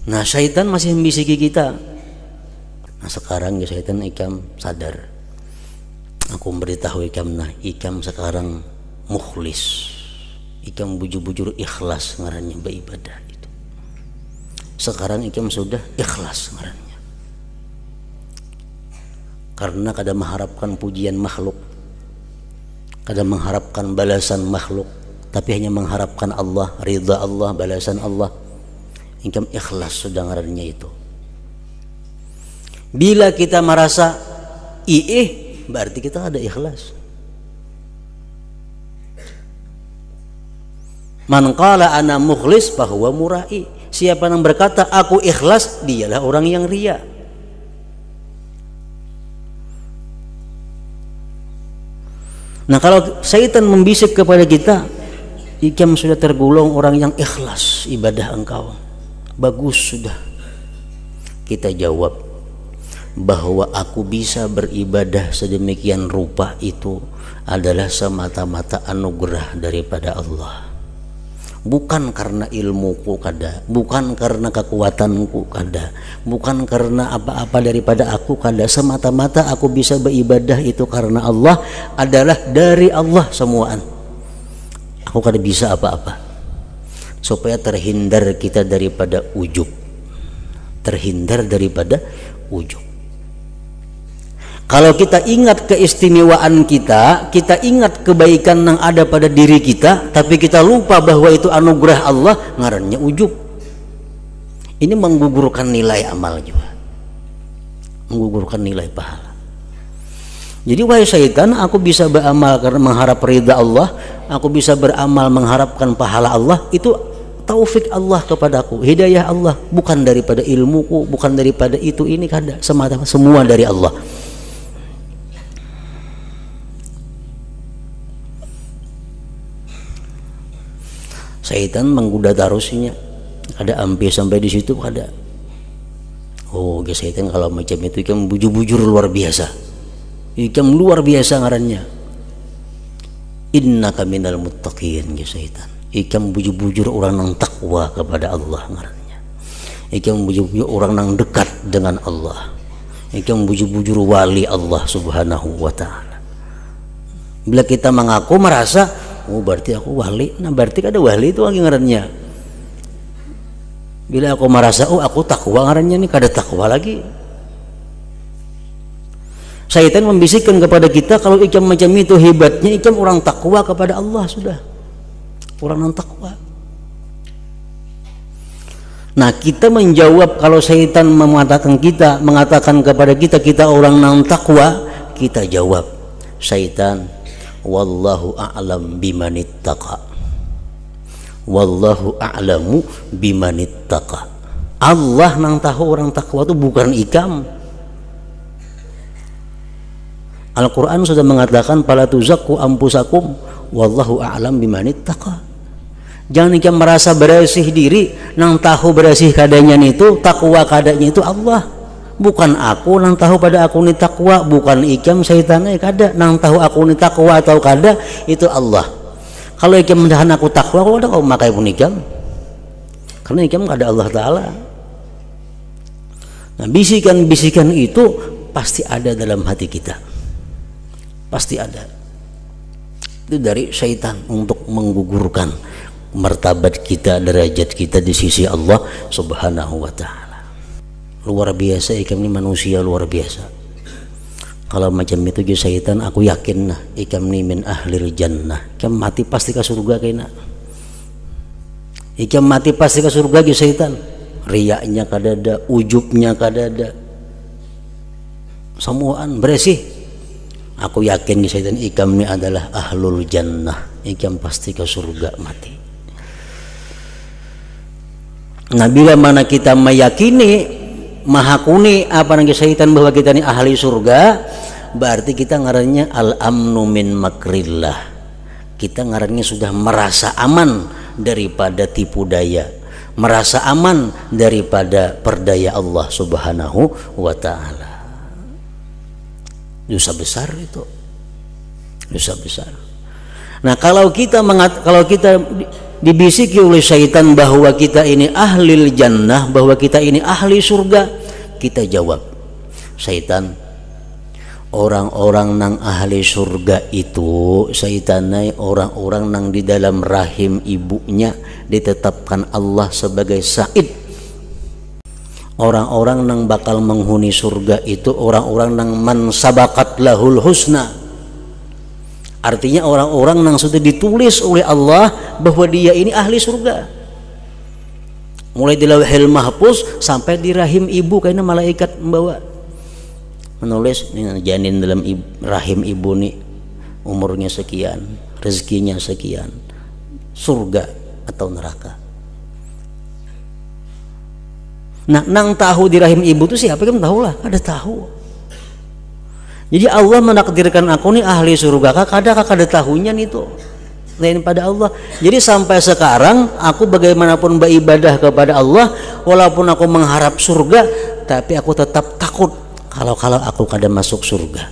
Nah syaitan masih membisiki kita. Nah sekarang ya syaitan ikam sadar. Aku memberitahu ikam, nah ikam sekarang mukhlis, ikam bujur-bujur ikhlas ngarannya beribadah itu. Sekarang ikam sudah ikhlas ngarannya. Karena kada mengharapkan pujian makhluk, kada mengharapkan balasan makhluk, tapi hanya mengharapkan Allah, ridha Allah, balasan Allah. Ikam ikhlas sudah ngarannya itu. Bila kita merasa berarti kita ada ikhlas. Man qala ana mukhlis fahuwa murai. Siapa yang berkata aku ikhlas, dialah orang yang ria. Nah kalau syaitan membisik kepada kita, ikam sudah tergolong orang yang ikhlas ibadah engkau, bagus sudah. Kita jawab bahwa aku bisa beribadah sedemikian rupa itu adalah semata-mata anugerah daripada Allah, bukan karena ilmuku kada, bukan karena kekuatanku kada, bukan karena apa-apa daripada aku kada. Semata-mata aku bisa beribadah itu karena Allah, adalah dari Allah semuaan. Aku kada bisa apa-apa, supaya terhindar kita daripada ujub, terhindar daripada ujub. Kalau kita ingat keistimewaan kita, kita ingat kebaikan yang ada pada diri kita, tapi kita lupa bahwa itu anugerah Allah, ngarannya ujub. Ini menggugurkan nilai amal juga, menggugurkan nilai pahala. Jadi wahai syaitan, aku bisa beramal karena mengharap ridha Allah, aku bisa beramal mengharapkan pahala Allah, itu taufik Allah kepadaku, hidayah Allah, bukan daripada ilmuku, bukan daripada itu ini kada, semua dari Allah. Syaitan menggoda tarusinya, ada ampe sampai di situ ada. Oh, syaitan kalau macam itu ikam bujur-bujur luar biasa, ikam luar biasa ngarannya. Innaka minal muttaqin, syaitan. Ikam bujur-bujur orang yang takwa kepada Allah ngarannya. Ikam bujur-bujur orang yang dekat dengan Allah. Ikam bujur-bujur wali Allah subhanahu wa ta'ala. Bila kita mengaku merasa, oh berarti aku wali, nah berarti kada wali itu lagi ngarannya. Bila aku merasa oh aku takwa ngarannya, nih kada takwa lagi. Syaitan membisikkan kepada kita kalau ikam macam itu hebatnya, ikam orang takwa kepada Allah sudah, orang yang takwa. Nah kita menjawab kalau syaitan mengatakan kepada kita kita orang yang takwa, kita jawab, syaitan, wallahu a'lam bimanittaqa, wallahu a'lamu bimanittaqa. Allah nang tahu orang takwa itu bukan ikam. Al-Quran sudah mengatakan fala tuzakku anfusakum wallahu a'lam bimanittaqa. Jangan ikam merasa bersih diri, nang tahu bersih kadanya itu, takwa kadanya itu Allah, bukan aku nang tahu pada aku ni takwa, bukan ikam syaitan kada nang tahu aku ni takwa atau kada, itu Allah. Kalau ikam mendahan aku takwa, kau ada kau makai pun ikam, karena ikam kada Allah Ta'ala. Nah bisikan-bisikan itu pasti ada dalam hati kita, pasti ada. Itu dari syaitan untuk menggugurkan martabat kita, derajat kita di sisi Allah Subhanahu wa Ta'ala. Luar biasa ikam ini manusia luar biasa. Kalau macam itu je syaitan, aku yakin nah ikam ni min ahlil jannah. Ikam mati pasti ke surga kena. Ikam mati pasti ke surga je syaitan. Riyaknya kada ada, ujubnya kada ada, semuaan bersih. Aku yakin je syaitan ikam ni adalah ahlul jannah. Ikam pasti ke surga mati. Nah bila mana kita meyakini, mahakuni apa yang syaitan bahwa kita ini ahli surga, berarti kita ngarannya al-amnu min makrillah. Kita ngarannya sudah merasa aman daripada tipu daya, merasa aman daripada perdaya Allah Subhanahu wa Ta'ala. Dosa besar itu, dosa besar. Nah kalau kita dibisiki oleh syaitan bahwa kita ini ahli jannah, bahwa kita ini ahli surga, kita jawab, syaitan, orang-orang nang ahli surga itu syaitanai orang-orang nang di dalam rahim ibunya ditetapkan Allah sebagai said. Orang-orang nang bakal menghuni surga itu orang-orang nang man sabakat lahul husna. Artinya orang-orang yang sudah ditulis oleh Allah bahwa dia ini ahli surga. Mulai di lauhil mahfuz sampai di rahim ibu, karena malaikat membawa menulis janin dalam rahim ibu nih umurnya sekian, rezekinya sekian, surga atau neraka. Nah, nang tahu di rahim ibu itu siapa? Kan tahu lah, ada tahu. Jadi Allah menakdirkan aku nih ahli surga, kada tahunya nih tuh lain pada Allah. Jadi sampai sekarang aku bagaimanapun beribadah kepada Allah, walaupun aku mengharap surga, tapi aku tetap takut kalau aku kada masuk surga.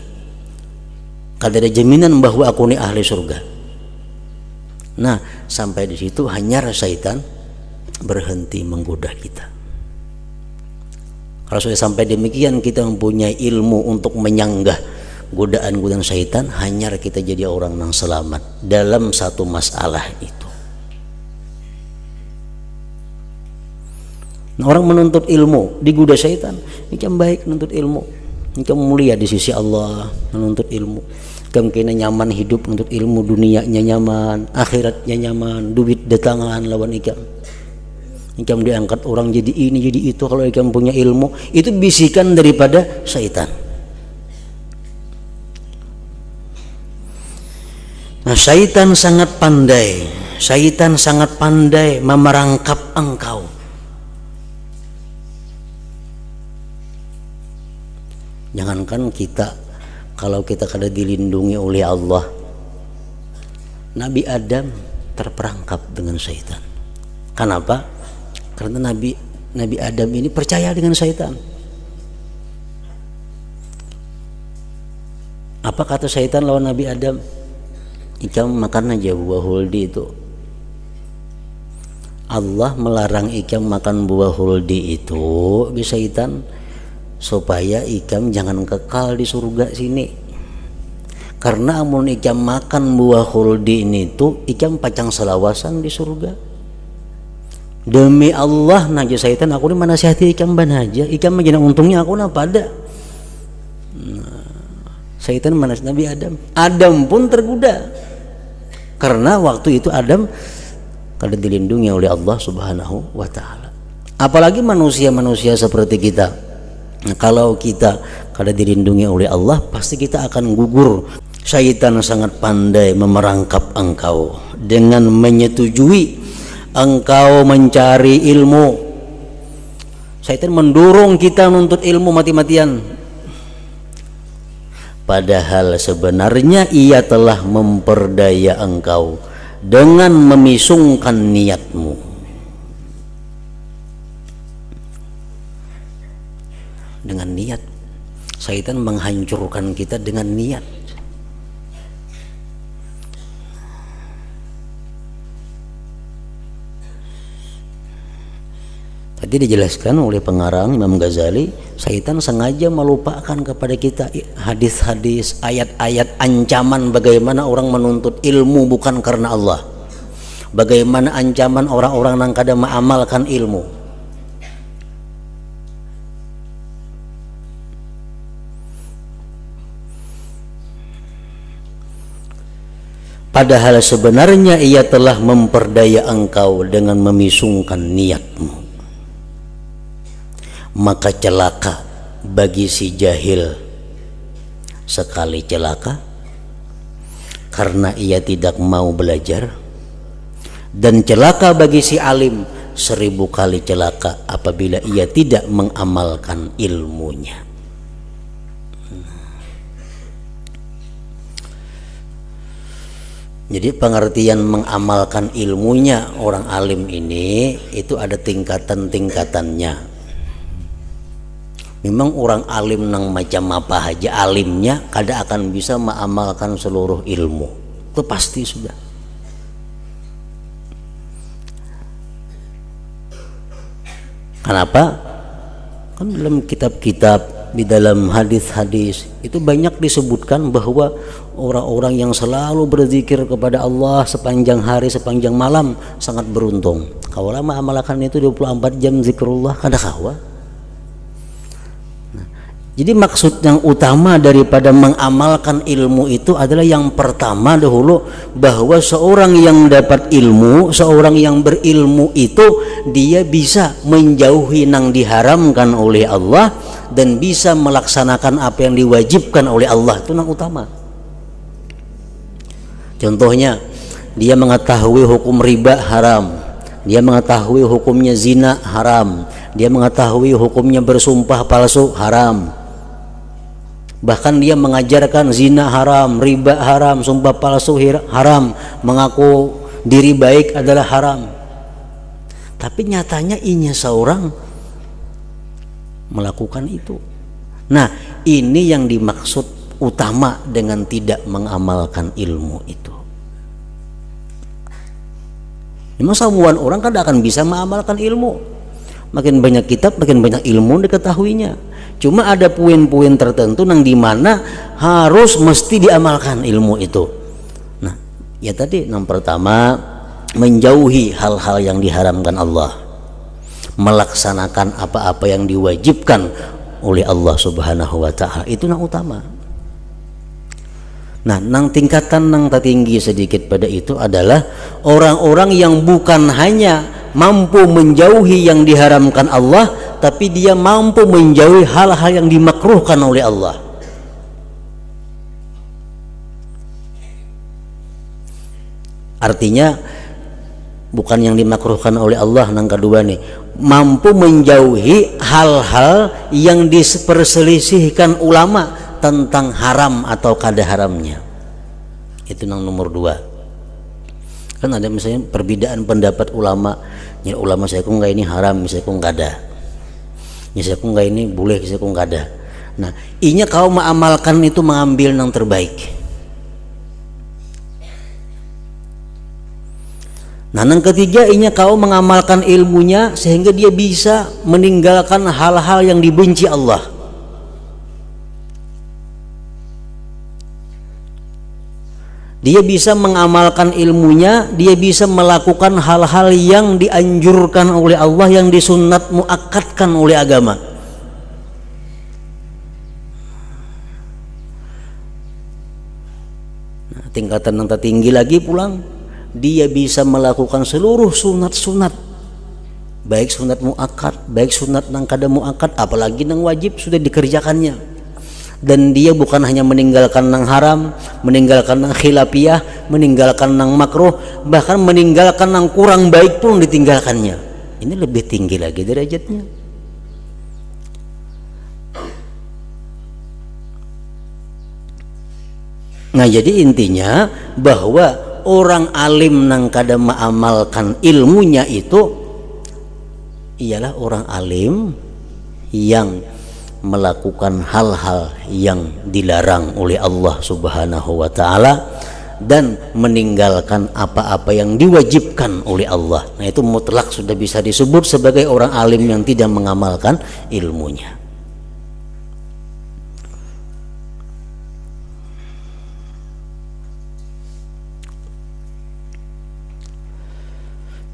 Kada ada jaminan bahwa aku nih ahli surga. Nah, sampai di situ hanya syaitan berhenti menggoda kita. Kalau sudah sampai demikian kita mempunyai ilmu untuk menyanggah godaan-godaan syaitan, hanya kita jadi orang yang selamat dalam satu masalah itu. Nah, orang menuntut ilmu digoda syaitan, ini kan baik menuntut ilmu, ini kan mulia di sisi Allah menuntut ilmu. Kamu kena nyaman hidup menuntut ilmu, dunianya nyaman, akhiratnya nyaman, duit datangan lawan ikam. Ikam diangkat orang jadi ini jadi itu. Kalau ikam punya ilmu, itu bisikan daripada syaitan. Nah, syaitan sangat pandai, syaitan sangat pandai memerangkap engkau. Jangankan kita, kalau kita kada dilindungi oleh Allah, Nabi Adam terperangkap dengan syaitan. Kenapa? Karena Nabi Adam ini percaya dengan syaitan. Apa kata syaitan lawan Nabi Adam? Ikam makan aja buah huldi itu. Allah melarang ikam makan buah huldi itu di syaitan supaya ikam jangan kekal di surga sini. Karena amun ikam makan buah huldi ini tuh ikam pacang selawasan di surga. Demi Allah naja syaitan, aku ini manasihati ikam ban aja, ikam majana untungnya aku na pada. Nah, syaitan manas Nabi Adam. Adam pun tergoda karena waktu itu Adam kada dilindungi oleh Allah Subhanahu wa taala. Apalagi manusia-manusia seperti kita. Nah, kalau kita kada dilindungi oleh Allah, pasti kita akan gugur. Syaitan sangat pandai memerangkap engkau dengan menyetujui engkau mencari ilmu. Syaitan mendorong kita menuntut ilmu mati-matian, padahal sebenarnya ia telah memperdaya engkau dengan memisungkan niatmu. Dengan niat, syaitan menghancurkan kita dengan niat. Tadi dijelaskan oleh pengarang Imam Ghazali, syaitan sengaja melupakan kepada kita hadis-hadis, ayat-ayat ancaman bagaimana orang menuntut ilmu bukan karena Allah, bagaimana ancaman orang-orang yang kada mengamalkan ilmu. Padahal sebenarnya ia telah memperdaya engkau dengan memisungkan niatmu. Maka celaka bagi si jahil sekali celaka karena ia tidak mau belajar, dan celaka bagi si alim 1000 kali celaka apabila ia tidak mengamalkan ilmunya. Jadi pengertian mengamalkan ilmunya orang alim ini itu ada tingkatan-tingkatannya. Memang orang alim nang macam apa aja alimnya kada akan bisa mengamalkan seluruh ilmu, itu pasti sudah. Kenapa? Kan dalam kitab-kitab, di dalam hadis-hadis itu banyak disebutkan bahwa orang-orang yang selalu berzikir kepada Allah sepanjang hari, sepanjang malam sangat beruntung. Kalau lama amalkan itu 24 jam zikrullah kada kawa. Jadi maksud yang utama daripada mengamalkan ilmu itu adalah yang pertama dahulu, bahwa seorang yang dapat ilmu, seorang yang berilmu itu dia bisa menjauhi yang diharamkan oleh Allah dan bisa melaksanakan apa yang diwajibkan oleh Allah. Itu yang utama. Contohnya, dia mengetahui hukum riba haram, dia mengetahui hukumnya zina haram, dia mengetahui hukumnya bersumpah palsu haram. Bahkan dia mengajarkan zina haram, riba haram, sumpah palsu haram, mengaku diri baik adalah haram. Tapi nyatanya inya seorang melakukan itu. Nah, ini yang dimaksud utama dengan tidak mengamalkan ilmu itu. Memang semua orang kan akan bisa mengamalkan ilmu. Makin banyak kitab, makin banyak ilmu diketahuinya. Cuma ada poin-poin tertentu yang dimana harus mesti diamalkan ilmu itu. Nah, ya tadi yang pertama, menjauhi hal-hal yang diharamkan Allah, melaksanakan apa-apa yang diwajibkan oleh Allah Subhanahu wa Ta'ala, itu yang utama. Nah, nang tingkatan nang tertinggi sedikit pada itu adalah orang-orang yang bukan hanya mampu menjauhi yang diharamkan Allah, tapi dia mampu menjauhi hal-hal yang dimakruhkan oleh Allah. Artinya bukan yang dimakruhkan oleh Allah, nang kedua nih, mampu menjauhi hal-hal yang diperselisihkan ulama tentang haram atau kada haramnya. Itu yang nomor dua. Kan ada misalnya perbedaan pendapat ulama, ya ulama saya kok ini haram, saya kok kada, ya saya kok ini boleh, saya kok kada. Nah, inya kau mengamalkan itu mengambil yang terbaik. Nah, yang ketiga, inya kau mengamalkan ilmunya sehingga dia bisa meninggalkan hal-hal yang dibenci Allah. Dia bisa mengamalkan ilmunya, dia bisa melakukan hal-hal yang dianjurkan oleh Allah, yang disunat muakkadkan oleh agama. Nah, tingkatan yang tertinggi lagi pulang, dia bisa melakukan seluruh sunat-sunat, baik sunat muakkad, baik sunat nang kada muakkad, apalagi nang wajib sudah dikerjakannya. Dan dia bukan hanya meninggalkan nang haram, meninggalkan nang khilafiyah, meninggalkan nang makruh, bahkan meninggalkan nang kurang baik pun ditinggalkannya. Ini lebih tinggi lagi derajatnya. Nah, jadi intinya bahwa orang alim nang kada mengamalkan ilmunya itu ialah orang alim yang melakukan hal-hal yang dilarang oleh Allah Subhanahu wa Ta'ala dan meninggalkan apa-apa yang diwajibkan oleh Allah. Nah, itu mutlak sudah bisa disebut sebagai orang alim yang tidak mengamalkan ilmunya.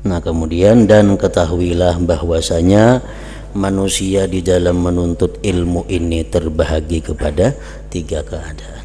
Nah, kemudian dan ketahuilah bahwasanya manusia di dalam menuntut ilmu ini terbahagi kepada tiga keadaan.